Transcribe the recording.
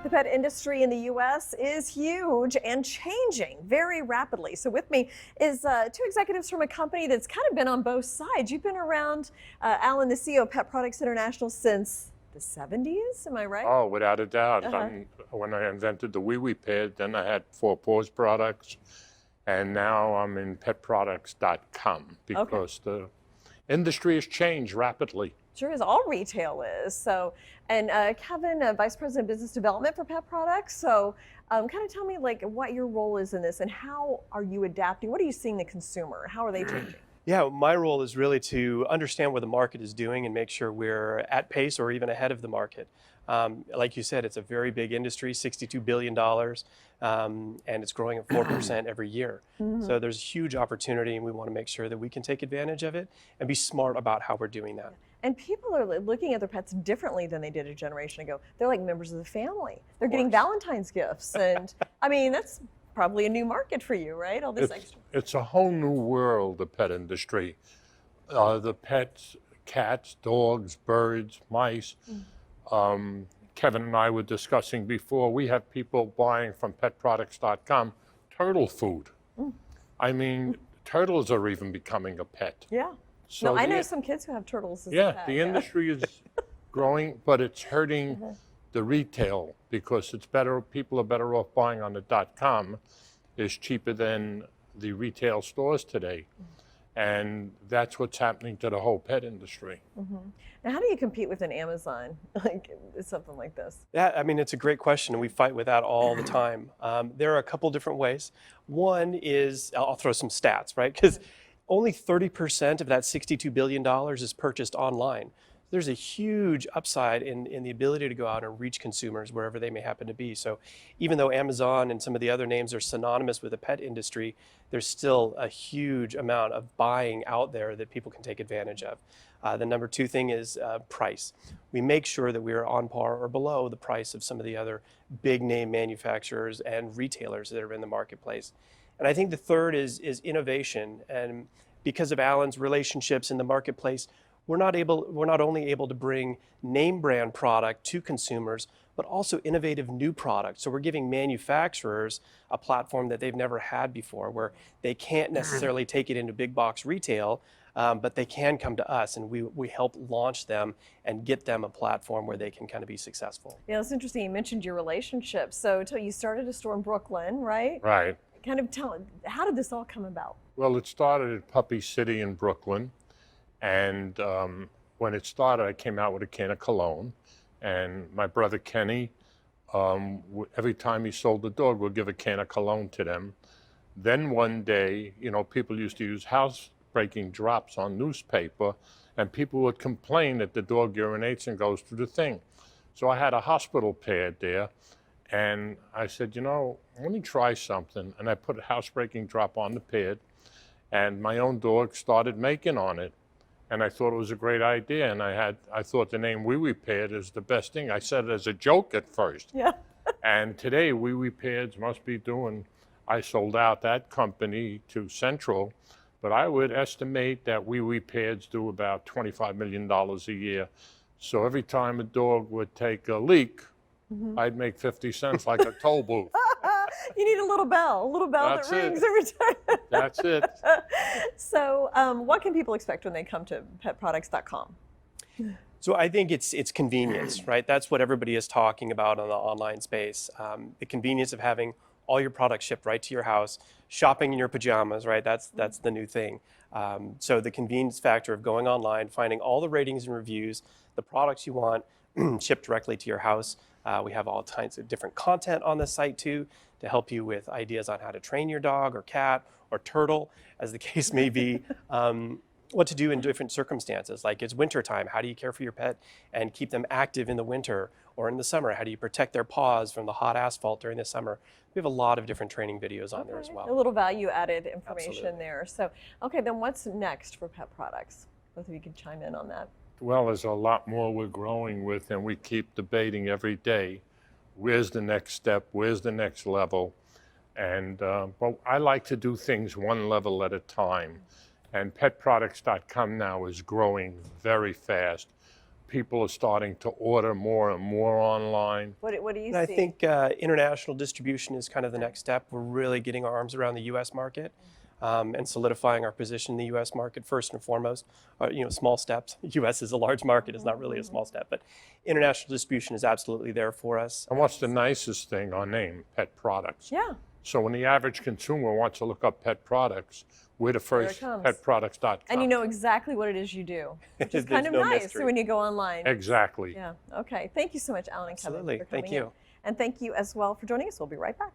The pet industry in the U.S. is huge and changing very rapidly. So with me is two executives from a company that's kind of been on both sides. You've been around, Alan, the CEO of Pet Products International, since the 70s, am I right? Oh, without a doubt. When I invented the Wee Wee Pad, then I had Four Paws Products, and now I'm in petproducts.com because the industry has changed rapidly. Sure is. All retail is. So, and Kevin, Vice President of Business Development for Pet Products. So, kind of tell me like what your role is in this and how are you adapting? What are you seeing the consumer? How are they changing? Yeah, my role is really to understand what the market is doing and make sure we're at pace or even ahead of the market. Like you said, it's a very big industry, $62 billion, and it's growing at 4% every year. So there's a huge opportunity, and we want to make sure that we can take advantage of it and be smart about how we're doing that. And people are looking at their pets differently than they did a generation ago. They're like members of the family. They're getting Valentine's gifts. And I mean, that's probably a new market for you, right? All this extra. It's a whole new world, the pet industry. The pets, cats, dogs, birds, mice. Kevin and I were discussing before, we have people buying from petproducts.com turtle food. I mean, turtles are even becoming a pet. Yeah. So no, I know some kids who have turtles as a pet. The industry is growing, but it's hurting the retail because it's better. People are better off buying on the .com. It's cheaper than the retail stores today, and that's what's happening to the whole pet industry. Now, how do you compete with an Amazon, like something like this? Yeah, I mean, it's a great question, and we fight with that all the time. There are a couple different ways. One is, I'll throw some stats, right? Because only 30% of that $62 billion is purchased online. There's a huge upside in the ability to go out and reach consumers wherever they may happen to be. So even though Amazon and some of the other names are synonymous with the pet industry, there's still a huge amount of buying out there that people can take advantage of. The number two thing is price. We make sure that we are on par or below the price of some of the other big name manufacturers and retailers that are in the marketplace. And I think the third is innovation. And because of Alan's relationships in the marketplace, we're not only able to bring name brand product to consumers, but also innovative new products. So we're giving manufacturers a platform that they've never had before, where they can't necessarily take it into big box retail, but they can come to us, and we help launch them and get them a platform where they can kind of be successful. Yeah, it's interesting. You mentioned your relationship. So you started a store in Brooklyn, right? Right. Kind of how did this all come about? Well, it started at Puppy City in Brooklyn. And when it started, I came out with a can of cologne. And my brother Kenny, every time he sold a dog, would give a can of cologne to them. Then one day, you know, people used to use housebreaking drops on newspaper, and people would complain that the dog urinates and goes through the thing. So I had a hospital pad there. And I said, you know, let me try something. And I put a housebreaking drop on the pad, and my own dog started making on it. And I thought it was a great idea. And I thought the name Wee Wee Pad is the best thing. I said it as a joke at first. Yeah. And today, Wee Wee Pads must be doing, I sold out that company to Central, but I would estimate that Wee Wee Pads do about $25 million a year. So every time a dog would take a leak, I'd make 50 cents like a toll booth. You need a little bell that rings every time. That's it. So what can people expect when they come to petproducts.com? So I think it's convenience, right? That's what everybody is talking about on the online space. The convenience of having all your products shipped right to your house, shopping in your pajamas, right? That's the new thing. So the convenience factor of going online, finding all the ratings and reviews, the products you want shipped directly to your house. We have all kinds of different content on the site too, to help you with ideas on how to train your dog or cat or turtle, as the case may be, what to do in different circumstances. Like it's wintertime, how do you care for your pet and keep them active in the winter, or in the summer, how do you protect their paws from the hot asphalt during the summer? We have a lot of different training videos on there as well. A little value added information Absolutely. there. So, okay, then what's next for Pet Products? Both of you can chime in on that. Well, there's a lot more we're growing with, and we keep debating every day. Where's the next step? Where's the next level? And but I like to do things one level at a time. And petproducts.com now is growing very fast. people are starting to order more and more online. What do you And I see? think international distribution is kind of the next step. We're really getting our arms around the U.S. market and solidifying our position in the U.S. market first and foremost. Small steps. U.S. is a large market; it's not really a small step, but international distribution is absolutely there for us. And what's the nicest thing? Our name, Pet Products. Yeah. So when the average consumer wants to look up pet products, we're the first, comes. petproducts.com. And you know exactly what it is you do, which is kind of There's no nice mystery. when you go online. Exactly. Yeah. Okay. Thank you so much, Alan and Kevin, Absolutely. for coming Thank you. in. And thank you as well for joining us. We'll be right back.